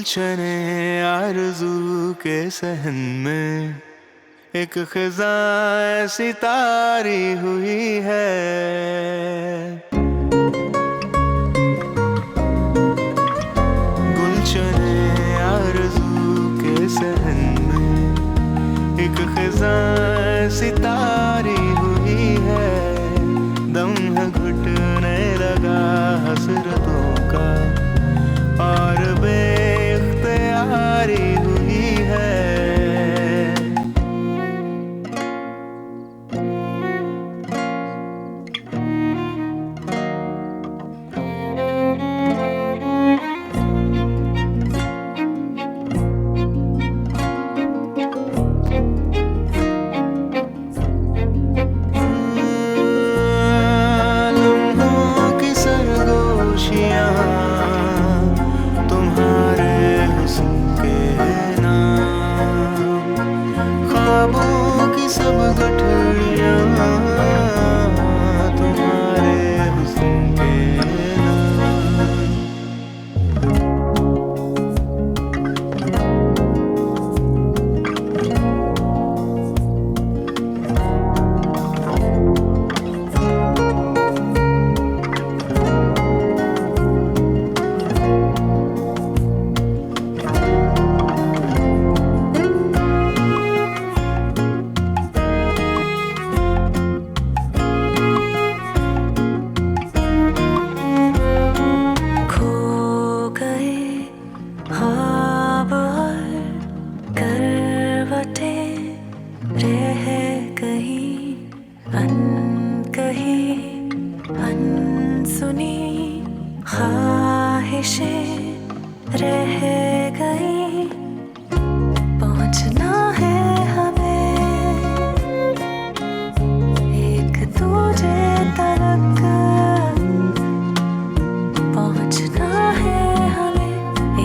गुलशने आरज़ू के सहन में एक ख़ज़ां ऐसी तारी हुई है। गुलशने आरज़ू के सहन में एक ख़ज़ां ऐसी तारी हुई है। दम है घुटने लगा हसरतों का और बेख्तियारी हुई है। लम्हों की सरगोशियाँ तुम्हारे हुस्न के नाम, ख्वाबों की सब गठरियाँ तुम्हारे हुस्न के नाम। खो गए ख्वाब और करवटें रह गई अनकही अनसुनी ख्वाहिशें रह गई। पहुंचना है हमें एक दूजे तक, पहुंचना है हमें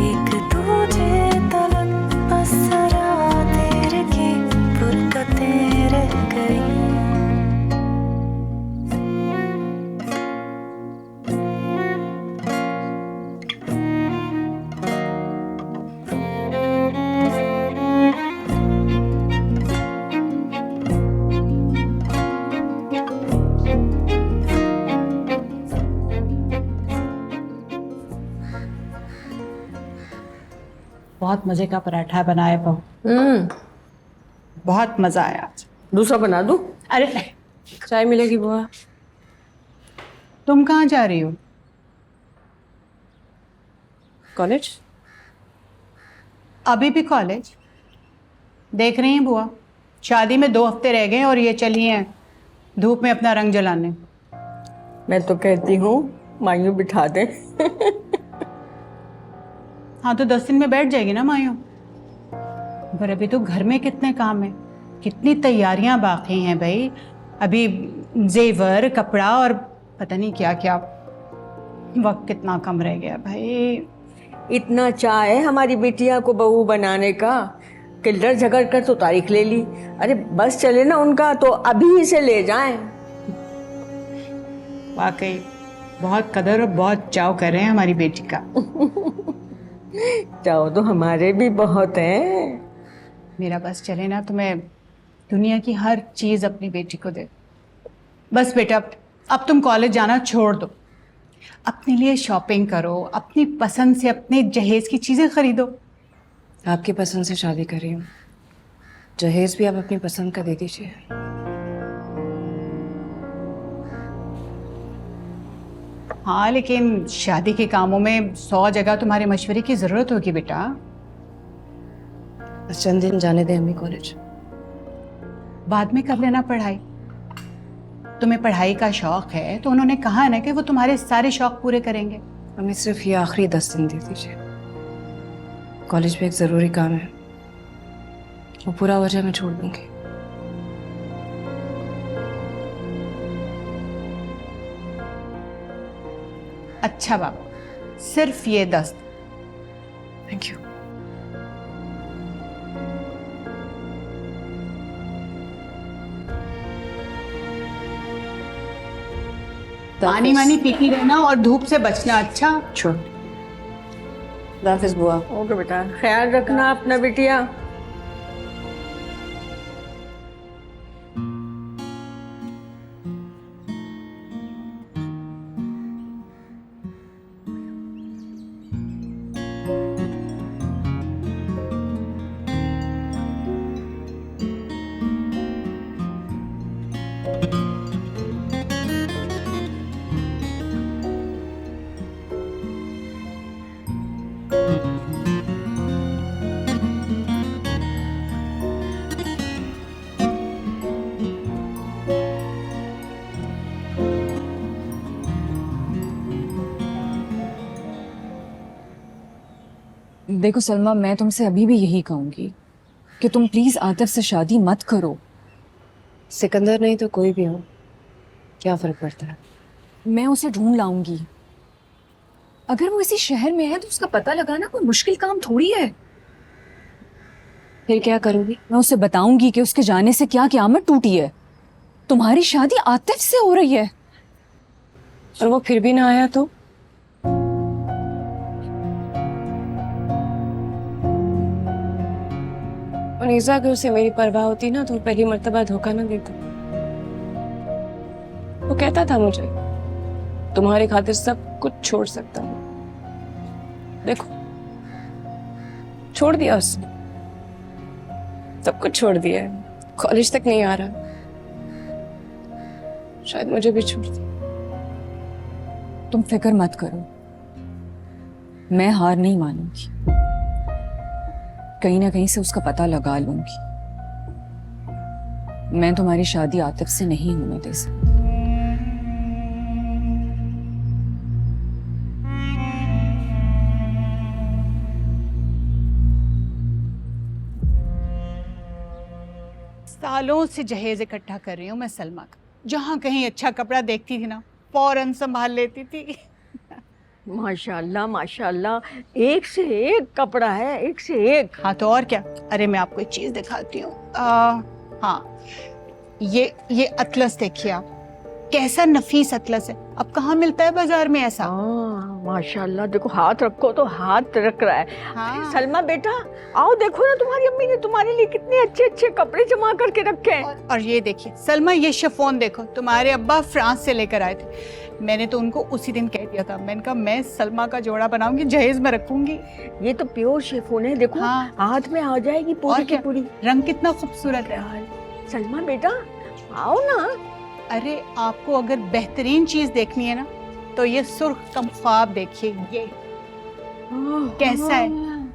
एक दूजे तलक। बस जरा देर की फुर्सतें रह गई। बहुत मजे का पराठा बनाया बहू। बहुत मजा आया आज। दूसरा बना दूं? अरे नहीं, चाय मिलेगी बुआ? तुम कहाँ जा रही हो? कॉलेज? अभी भी कॉलेज? देख रही हैं बुआ, शादी में 2 हफ्ते रह गए और ये चली हैं धूप में अपना रंग जलाने। मैं तो कहती हूँ मायूं बिठा दे। हाँ तो 10 दिन में बैठ जाएगी ना मायूं। पर अभी तो घर में कितने काम है, कितनी तैयारियां बाकी हैं भाई। अभी जेवर, कपड़ा और पता नहीं क्या क्या। वक्त कितना कम रह गया भाई। इतना चाह है हमारी बिटिया को बहू बनाने का, किल्लर झगड़ कर तो तारीख ले ली। अरे बस चले ना उनका तो अभी इसे ले जाएं। वाकई बहुत कदर और बहुत चाव कर रहे हैं हमारी बेटी का। चाहो तो हमारे भी बहुत हैं। मेरा बस चले ना तो मैं दुनिया की हर चीज अपनी बेटी को दे। बस बेटा अब तुम कॉलेज जाना छोड़ दो, अपने लिए शॉपिंग करो, अपनी पसंद से अपने जहेज की चीजें खरीदो। आपकी पसंद से शादी कर रही हूँ, जहेज भी आप अपनी पसंद का दे दीजिए। हाँ लेकिन शादी के कामों में 100 जगह तुम्हारे मशवरे की जरूरत होगी बेटा। बस चंद दिन जाने दें अम्मी कॉलेज। बाद में कर लेना पढ़ाई। तुम्हें पढ़ाई का शौक है तो उन्होंने कहा ना कि वो तुम्हारे सारे शौक पूरे करेंगे। हमें सिर्फ ये आखिरी 10 दिन दे दीजिए। कॉलेज में एक ज़रूरी काम है, वो पूरा हो जाए मैं छोड़ दूंगी। अच्छा बाबा, सिर्फ ये 10। Thank you. पानी वानी पीती रहना और धूप से बचना। अच्छा छोड़। हाफिज बुआ। ओके बेटा, ख्याल रखना अपना बिटिया। देखो सलमा, मैं तुमसे अभी भी यही कहूंगी कि तुम प्लीज आतिफ से शादी मत करो। सिकंदर नहीं तो कोई भी हो, क्या फर्क पड़ता है? मैं उसे ढूंढ लाऊंगी। अगर वो इसी शहर में है तो उसका पता लगाना कोई मुश्किल काम थोड़ी है। फिर क्या करोगी? मैं उसे बताऊंगी कि उसके जाने से क्या क़यामत टूटी है। तुम्हारी शादी आतिफ से हो रही है। और वो फिर भी ना आया तो? उनीसा अगर उसे मेरी परवाह होती ना तो वो पहली मर्तबा धोखा ना देता। वो कहता था मुझे, तुम्हारी खातिर सब कुछ छोड़ सकता हूँ। देखो, छोड़ दिया उसने, सब कुछ छोड़ दिया है। कॉलेज तक नहीं आ रहा, शायद मुझे भी छोड़ दिया। तुम फिक्र मत करो, मैं हार नहीं मानूंगी। कहीं ना कहीं से उसका पता लगा लूंगी। मैं तुम्हारी शादी आतिफ से नहीं होने दे सकती। सालों से जहेज इकट्ठा कर रही हूँ मैं सलमा का। जहाँ कहीं अच्छा कपड़ा देखती थी ना, फौरन संभाल लेती थी। माशाल्लाह माशाल्लाह, एक से एक कपड़ा है, एक से एक। हाँ तो और क्या। अरे मैं आपको एक चीज दिखाती हूँ। हाँ, ये अतलस देखिए आप, कैसा नफीस अतलस है। अब कहाँ मिलता है बाजार में ऐसा। माशाल्लाह, देखो हाथ रखो तो हाथ रख रहा है। हाँ। सलमा बेटा, आओ देखो ना, तुम्हारी अम्मी ने तुम्हारे लिए कितने अच्छे अच्छे कपड़े जमा करके रखे हैं। और ये देखिए सलमा, ये शिफॉन देखो, तुम्हारे अब्बा फ्रांस से लेकर आए थे। मैंने तो उनको उसी दिन कह दिया था, मैंने कहा मैं सलमा का जोड़ा बनाऊंगी, जहेज में रखूंगी। ये तो प्योर शिफॉन है, देखो हाँ। हाथ में आ जाएगी पूरी और की क्या, पूरी। रंग कितना खूबसूरत है। सलमा बेटा, आओ ना। अरे आपको अगर बेहतरीन चीज देखनी है ना तो ये सुर्ख कम ख्वाब देखिए। ये कैसा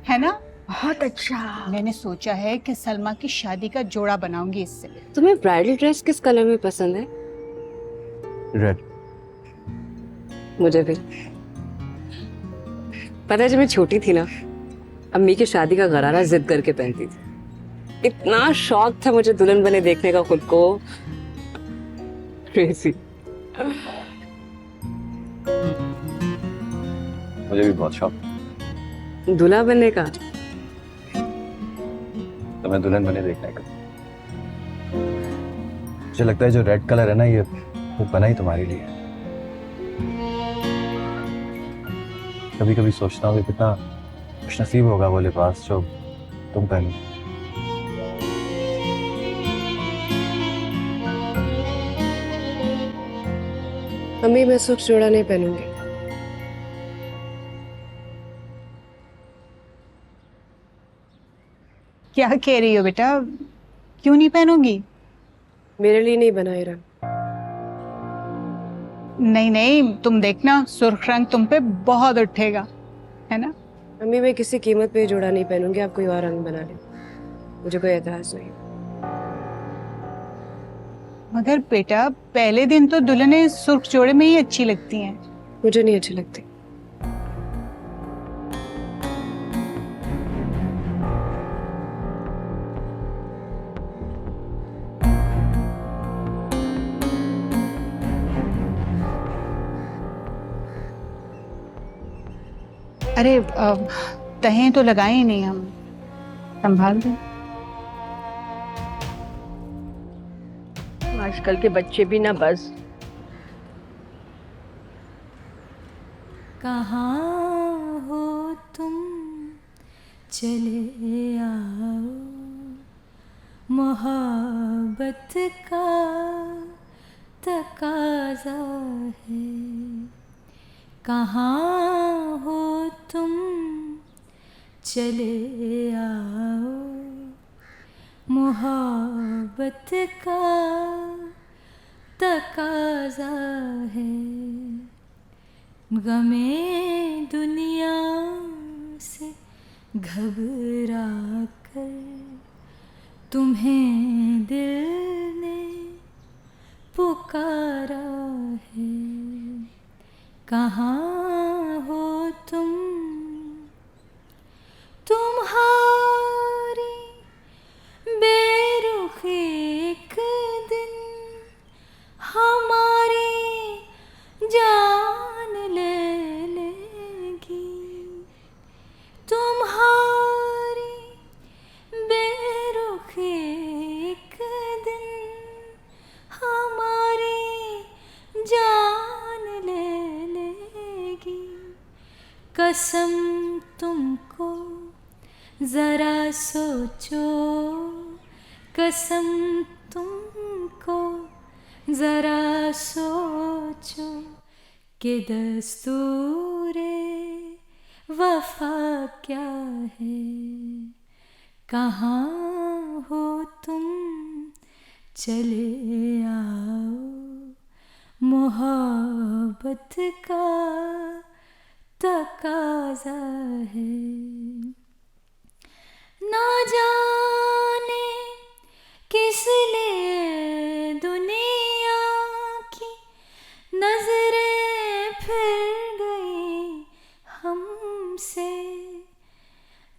है ना? बहुत अच्छा। मैंने सोचा है कि सलमा की शादी का जोड़ा बनाऊंगी इससे। तुम्हें ब्राइडल ड्रेस किस कलर में पसंद है? रेड। मुझे भी। पता है, जब मैं छोटी थी ना, अम्मी की शादी का गरारा जिद करके पहनती थी। इतना शौक था मुझे दुल्हन बने देखने का खुद को। क्रेजी। मुझे भी बहुत शौक। दूल्हा बनने का? तो मैं दुल्हन बने देखने का। मुझे लगता है जो रेड कलर है ना, ये वो बना ही तुम्हारे लिए। कभी कभी सोचता हूँ कि कितना खुशनसीब होगा वो लिबास जो तुम पहनो। अम्मी, मैं सुख जोड़ा नहीं पहनूंगी। क्या कह रही हो बेटा, क्यों नहीं पहनूंगी? मेरे लिए नहीं बनाए रंग। नहीं नहीं, तुम देखना, सुर्ख रंग तुम पे बहुत उठेगा, है ना? अम्मी, मैं किसी कीमत पे ये जोड़ा नहीं पहनूंगी। आप कोई और रंग बना ले, मुझे कोई एतराज नहीं। मगर बेटा, पहले दिन तो दुल्हनें सुर्ख जोड़े में ही अच्छी लगती हैं। मुझे नहीं अच्छी लगती। अरे तहें तो लगाए ही नहीं हम, संभाल दो। आजकल के बच्चे भी ना बस। कहाँ हो तुम चले आओ मोहब्बत का तकाजा है कहाँ हो तुम चले आओ मोहब्बत का तकाजा है गमे दुनिया से घबरा कर तुम्हें दिल ने पुकारा है कहाँ हो तुम तुम्हारी बेरुखी एक दिन हमारी जान ले लेगी तुम्हारी बेरुखी एक दिन हमारी जान ले लेगी कसम तुमको जरा सोचो कसम तुमको जरा सोचो कि दस्तूरे वफा क्या है कहाँ हो तुम चले आओ मोहब्बत का तकाजा है ना जाने किस लिए दुनिया की नजरें फिर गई हमसे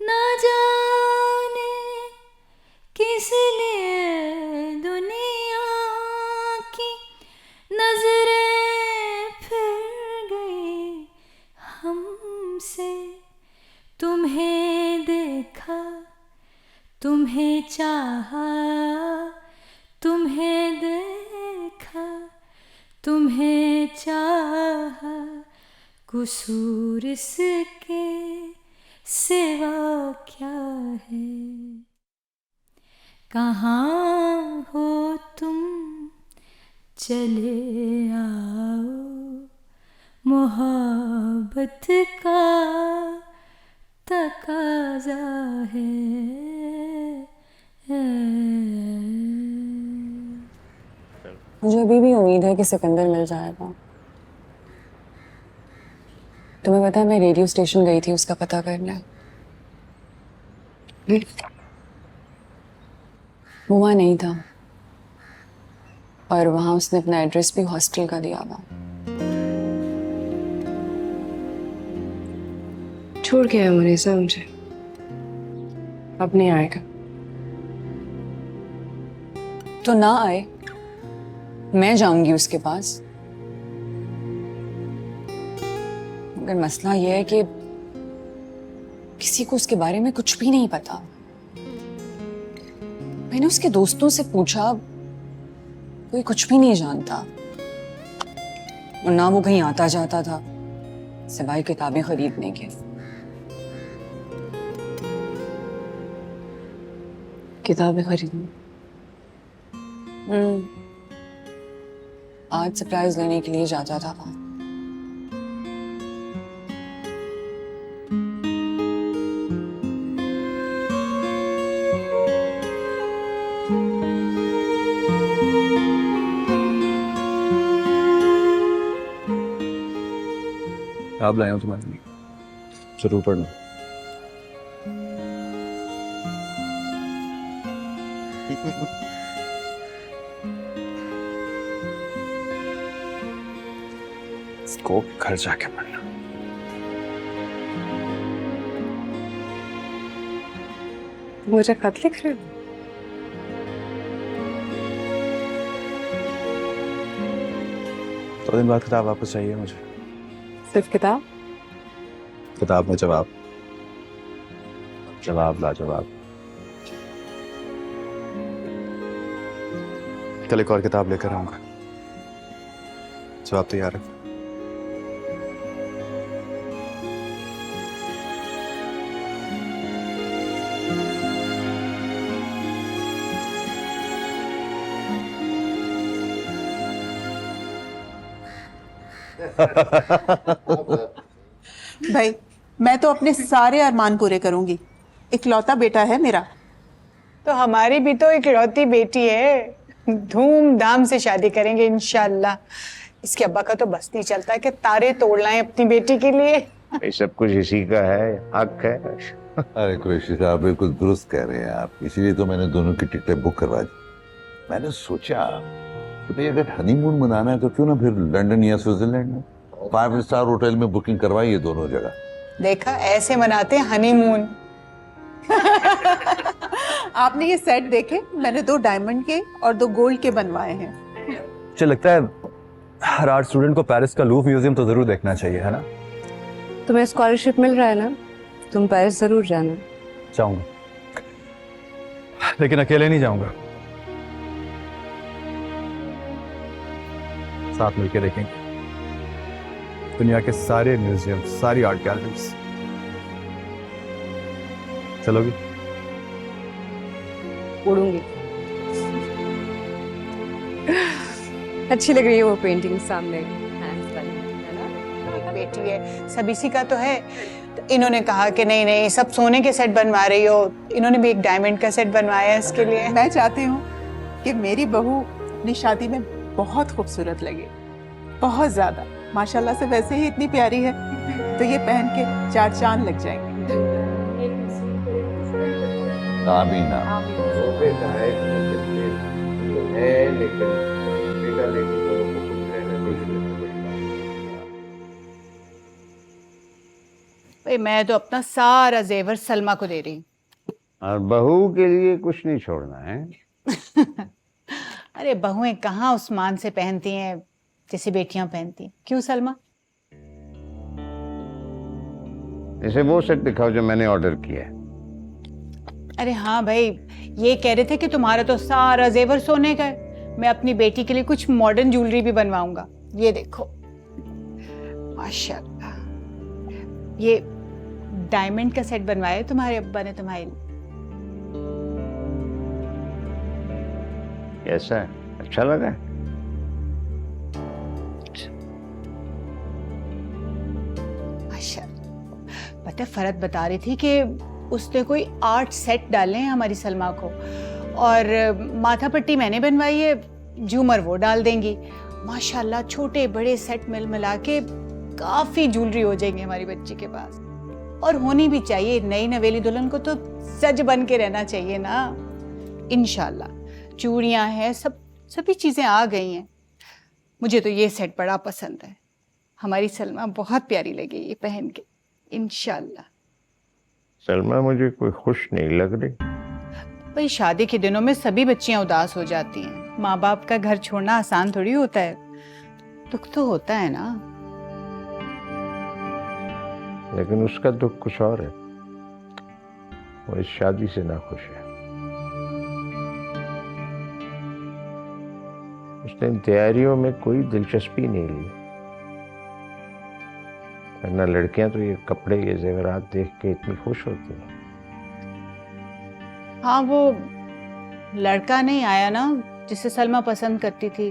ना जाने किस लिए दुनिया की नजरें फिर गई हमसे तुम्हें देखा तुम्हें चाहा तुम्हें देखा तुम्हें चाहा कसूर इसके सिवा क्या है कहाँ हो तुम चले आओ मोहब्बत का तकाजा है मुझे अभी भी उम्मीद है कि सिकंदर मिल जाएगा। तुम्हें पता है मैं रेडियो स्टेशन गई थी उसका पता करने। वो वहाँ नहीं था और वहाँ उसने अपना एड्रेस भी हॉस्टल का दिया हुआ। छोड़ के आया मुनीसा मुझे, अब नहीं आएगा। तो ना आए, मैं जाऊंगी उसके पास। मगर मसला यह है कि किसी को उसके बारे में कुछ भी नहीं पता। मैंने उसके दोस्तों से पूछा, कोई कुछ भी नहीं जानता। और ना वो कहीं आता जाता था सिवाय किताबें खरीदने के। किताबें खरीदने आज सरप्राइज लेने के लिए जाता था वहां। आप लाए हो तुम्हारे लिए, जरूर पढ़ना। इसको घर जाके पढ़ना। मुझे खत लिख रहे हो? दो दिन बाद किताब वापस चाहिए मुझे। सिर्फ किताब? किताब में जवाब, जवाब लाजवाब। कल एक और किताब लेकर आऊंगा। जवाब तैयार है। भाई मैं तो अपने सारे अरमान पूरे करूंगी, इकलौता बेटा है मेरा। तो हमारी भी तो इकलौती बेटी है, धूमधाम से शादी करेंगे इंशाल्लाह। इसके अब्बा का तो बस नहीं चलता है कि तारे तोड़ लाएं अपनी बेटी के लिए। ये सब कुछ इसी का है, हक है। अरे कुरैशी साहब बिल्कुल दुरुस्त कह रहे हैं आप, इसीलिए तो मैंने दोनों की टिकटें बुक करवा दी। मैंने सोचा कि भाई अगर हनीमून मनाना है तो क्यों ना फिर लंदन या स्विट्जरलैंड में 5 स्टार होटल में बुकिंग करवाइए दोनों जगह। देखा, ऐसे मनाते हैं हनीमून। आपने ये सेट देखे? मैंने 2 डायमंड के और 2 गोल्ड के बनवाए हैं। मुझे लगता है हर आर्ट स्टूडेंट को पेरिस का लूव म्यूजियम तो जरूर देखना चाहिए, है ना? तुम्हें स्कॉलरशिप मिल रहा है ना, तुम पेरिस जरूर जाना। जाऊंगा, लेकिन अकेले नहीं जाऊंगा, साथ मिलकर देखेंगे दुनिया के सारे म्यूजियम, सारी आर्ट गैलरीज। चलोगी? उड़ूंगी। अच्छी लग रही है वो पेंटिंग सामने, hands वाली, है ना? एक बेटी है, सब इसी का तो है। तो इन्होंने कहा कि नहीं नहीं, सब सोने के सेट बनवा रही हो। इन्होंने भी एक डायमंड का सेट बनवाया है इसके लिए। मैं चाहती हूँ कि मेरी बहू अपनी शादी में बहुत खूबसूरत लगे, बहुत ज्यादा। माशाल्लाह से वैसे ही इतनी प्यारी है, तो ये पहन के 4 चांद लग जाएंगे। आमीन। बेटा है लेकिन बेटा बेटी दोनों को खुश रहना, खुश रहना। भाई मैं तो अपना सारा जेवर सलमा को दे रही हूँ। और बहू के लिए कुछ नहीं छोड़ना है। अरे बहुएं कहाँ उस्मान से पहनती हैं जैसे बेटियां पहनती हैं। क्यों सलमा? इसे वो सेट दिखाओ जो मैंने ऑर्डर किया है। अरे हाँ भाई, ये कह रहे थे कि तुम्हारा तो सारा जेवर सोने का है, मैं अपनी बेटी के लिए कुछ मॉडर्न ज्वेलरी भी बनवाऊंगा। ये देखो, माशाल्लाह, ये डायमंड का सेट बनवाया तुम्हारे अब्बा ने तुम्हारे लिए। कैसा है, अच्छा लगा है? माशाल्लाह। पता है, फरत बता रही थी कि उसने कोई 8 सेट डाले हैं हमारी सलमा को, और माथा पट्टी मैंने बनवाई है, झूमर वो डाल देंगी। माशाल्लाह छोटे बड़े सेट मिल मिला के काफी ज्वेलरी हो जाएंगे हमारी बच्ची के पास। और होनी भी चाहिए, नई नवेली दुल्हन को तो सज बन के रहना चाहिए ना। इंशाल्लाह चूड़ियां हैं, सभी चीजें आ गई हैं। मुझे तो ये सेट बड़ा पसंद है, हमारी सलमा बहुत प्यारी लगी ये पहन के। इंशाल्लाह। सलमा मुझे कोई खुश नहीं लग रही। भाई शादी के दिनों में सभी बच्चियां उदास हो जाती हैं। माँ बाप का घर छोड़ना आसान थोड़ी होता है, दुख तो होता है ना। लेकिन उसका दुख कुछ और है, वो इस शादी से नाखुश है। उसने इन तैयारियों में कोई दिलचस्पी नहीं ली, वरना लड़कियां तो ये कपड़े ये जेवरात देख के इतनी खुश होती हैं। हाँ, वो लड़का नहीं आया ना जिसे सलमा पसंद करती थी,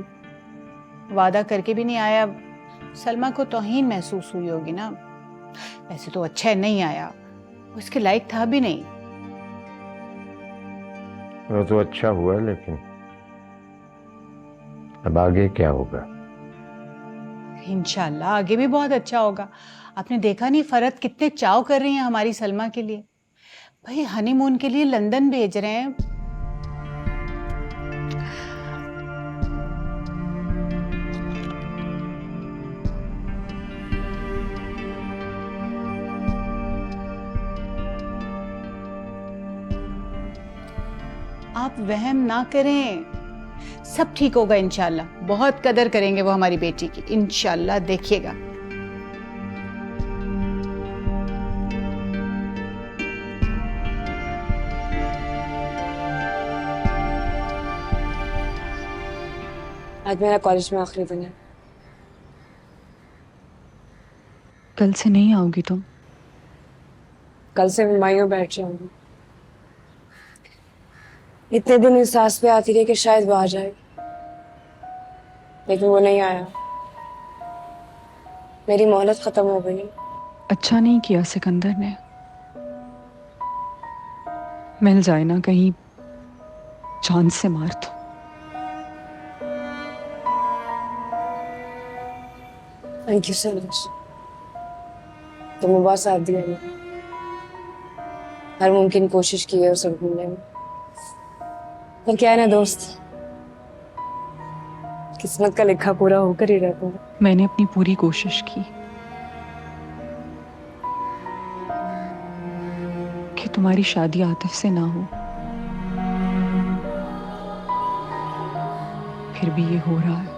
वादा करके भी नहीं आया। सलमा को तौहीन महसूस हुई होगी ना। वैसे तो अच्छा है, नहीं आया, उसके लायक था भी नहीं। वो तो अच्छा हुआ, लेकिन अब आगे क्या होगा? इंशाल्लाह आगे भी बहुत अच्छा होगा। आपने देखा नहीं फरत कितने चाव कर रही हैं हमारी सलमा के लिए। भाई हनीमून के लिए लंदन भेज रहे हैं। आप वहम ना करें, सब ठीक होगा इंशाल्लाह। बहुत कदर करेंगे वो हमारी बेटी की, इंशाल्लाह, देखिएगा। आज मेरा कॉलेज में आखिरी दिन है। कल से नहीं आओगी तुम? कल से मैं मायूं बैठ जाऊंगी। इतने दिन इस सांस पे आती रही कि शायद वो आ जाए, लेकिन वो नहीं आया। मेरी मोहलत खत्म हो गई। अच्छा नहीं किया सिकंदर ने। मिल जाए ना कहीं जान से मार दो। Thank you so much. तुमने बहुत साथ दिया मुझे, हर मुमकिन कोशिश की है उसे ढूंढने में। पर क्या है ना दोस्त, किस्मत का लिखा पूरा होकर ही रहता है। मैंने अपनी पूरी कोशिश की कि तुम्हारी शादी आतिफ से ना हो, फिर भी ये हो रहा है।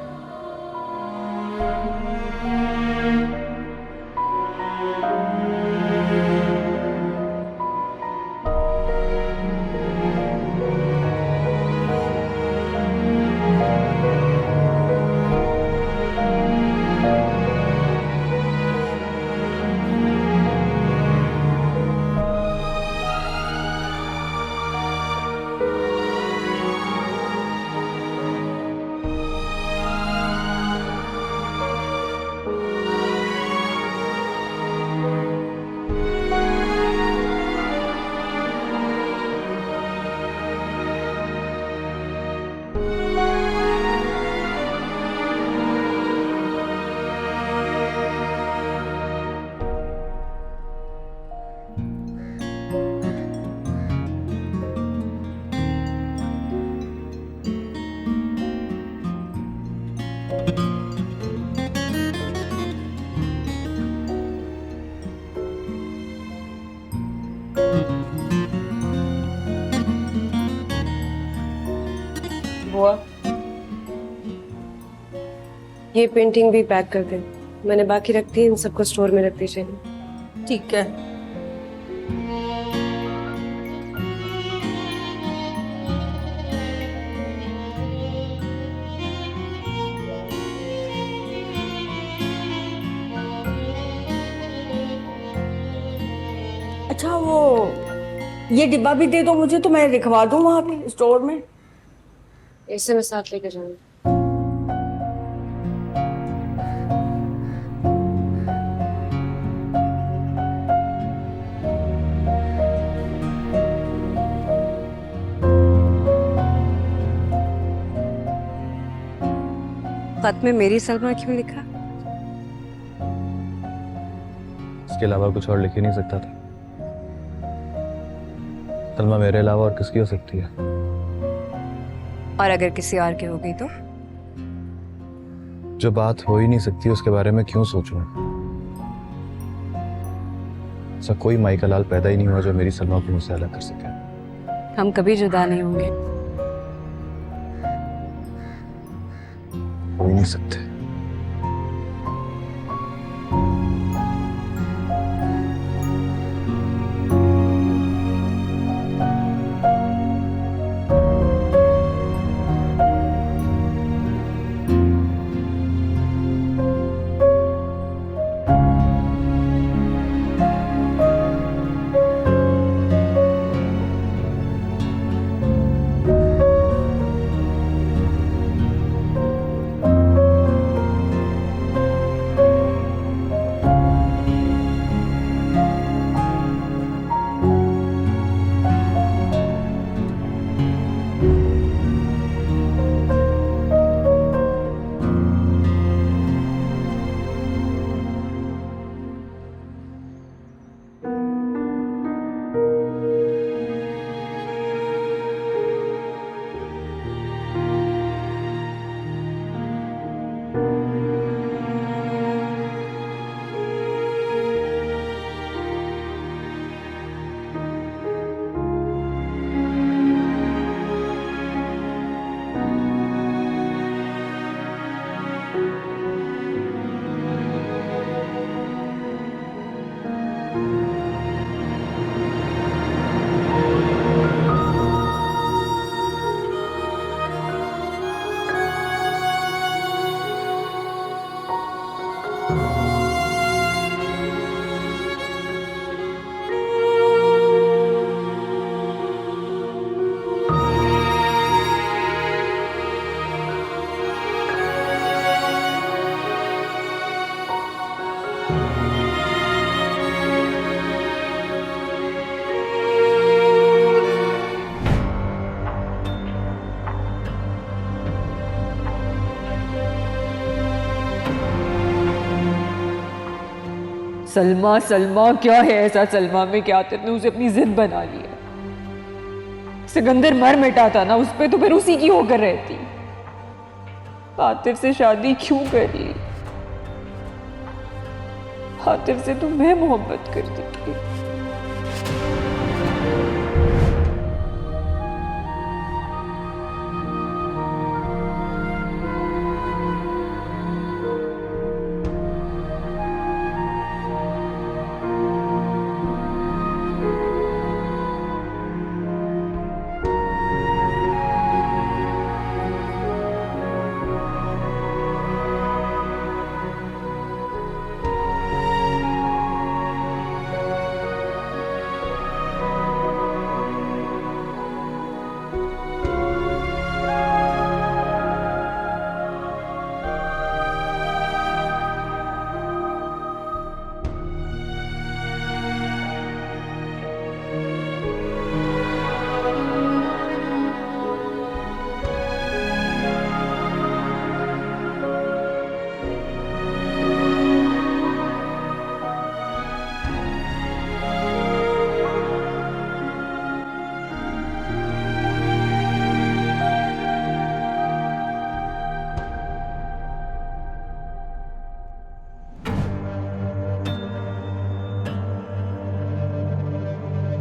बुआ, ये पेंटिंग भी पैक कर दे। मैंने बाकी रख दी, इन सबको स्टोर में रख दीजिए। ठीक है। अच्छा वो ये डिब्बा भी दे दो मुझे, तो मैं लिखवा दूं वहां पे स्टोर में। इसे मैं साथ लेकर जाऊंगी। खत में मेरी सलमा क्यों लिखा? इसके अलावा कुछ और लिख ही नहीं सकता था। सलमा मेरे अलावा और किसकी हो सकती है? और अगर किसी और की हो गई तो? जो बात हो ही नहीं सकती उसके बारे में क्यों सोचूं? ऐसा कोई माई का लाल पैदा ही नहीं हुआ जो मेरी सलमा को मुझसे अलग कर सके। हम कभी जुदा नहीं होंगे। हो ही नहीं सकते। सलमा सलमा क्या है ऐसा सलमा में कि आतिफ ने उसे अपनी जिद बना लिया। सिकंदर मर मिटा था ना उस पे, तो फिर उसी की होकर रहती। आतिफ से शादी क्यों कर ली? आतिफ से तो मैं मोहब्बत करती थी।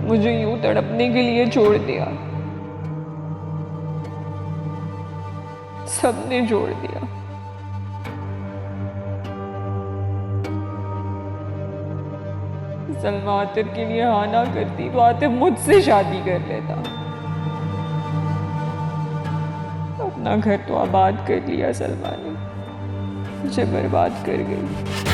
मुझे यूं तड़पने के लिए छोड़ दिया, सबने छोड़ दिया। सलमा आतिफ के लिए हाँ ना करती तो आतिफ मुझसे शादी कर लेता। अपना घर तो आबाद कर लिया सलमा ने, मुझे बर्बाद कर गई।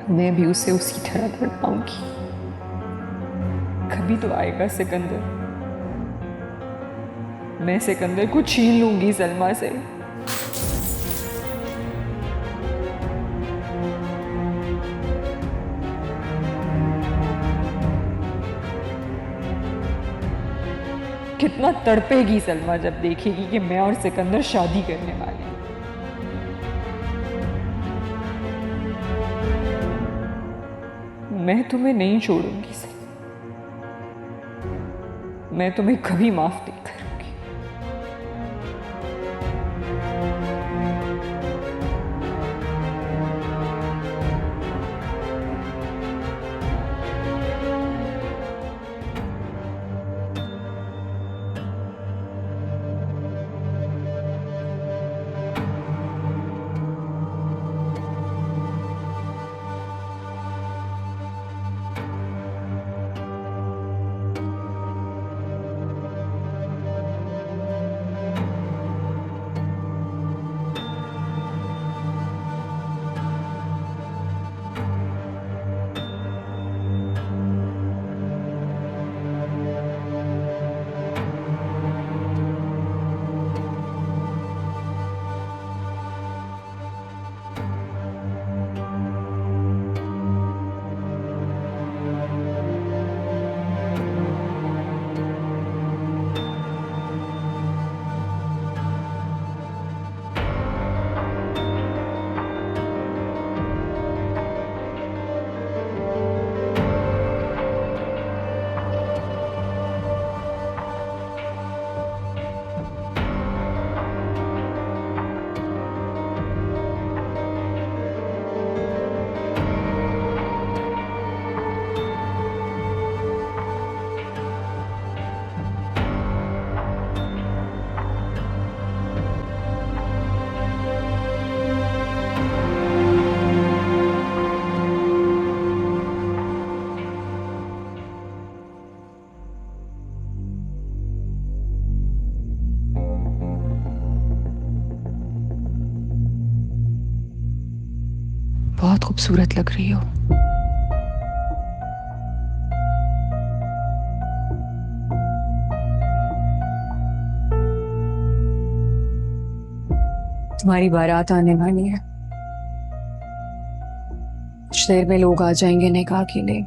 मैं भी उसे उसी तरह तड़पाऊंगी। कभी तो आएगा सिकंदर, मैं सिकंदर को छीन लूंगी सलमा से। कितना तड़पेगी सलमा जब देखेगी कि मैं और सिकंदर शादी करने वाले हैं। मैं तुम्हें नहीं छोड़ूंगी सलमा, मैं तुम्हें कभी माफ नहीं करूंगी। बहुत खूबसूरत लग रही हो। तुम्हारी बारात आने वाली है, कुछ देर में लोग आ जाएंगे निकाह के लिए।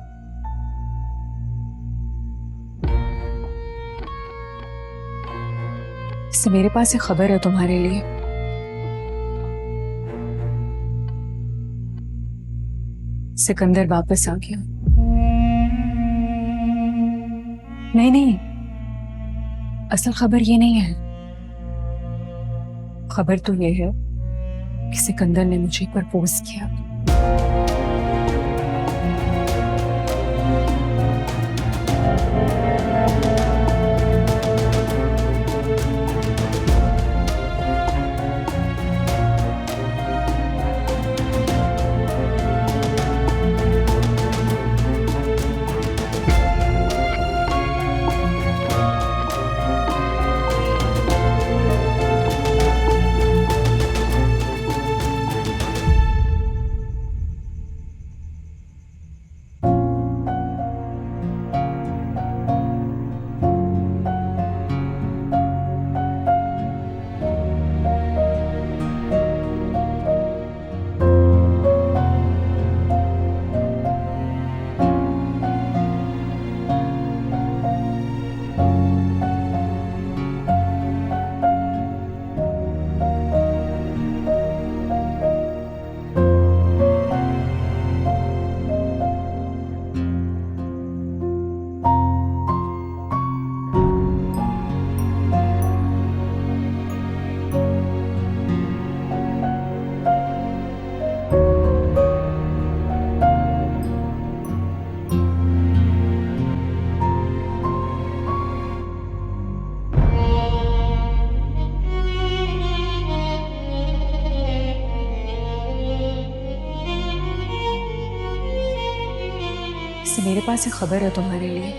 इससे मेरे पास एक खबर है तुम्हारे लिए। सिकंदर वापस आ गया। नहीं नहीं, असल खबर ये नहीं है। खबर तो ये है कि सिकंदर ने मुझे प्रपोज किया। इससे मेरे पास एक खबर है तुम्हारे लिए।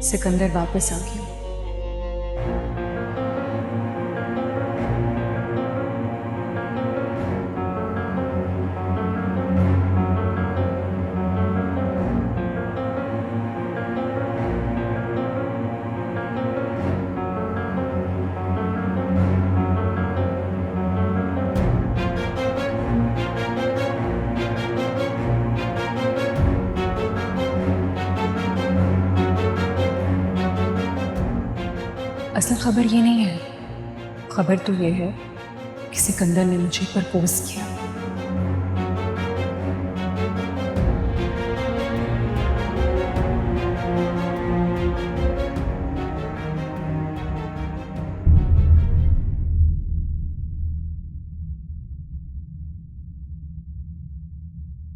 सिकंदर वापस आ गया। असल खबर ये नहीं है, खबर तो ये है कि सिकंदर ने मुझे प्रपोज किया।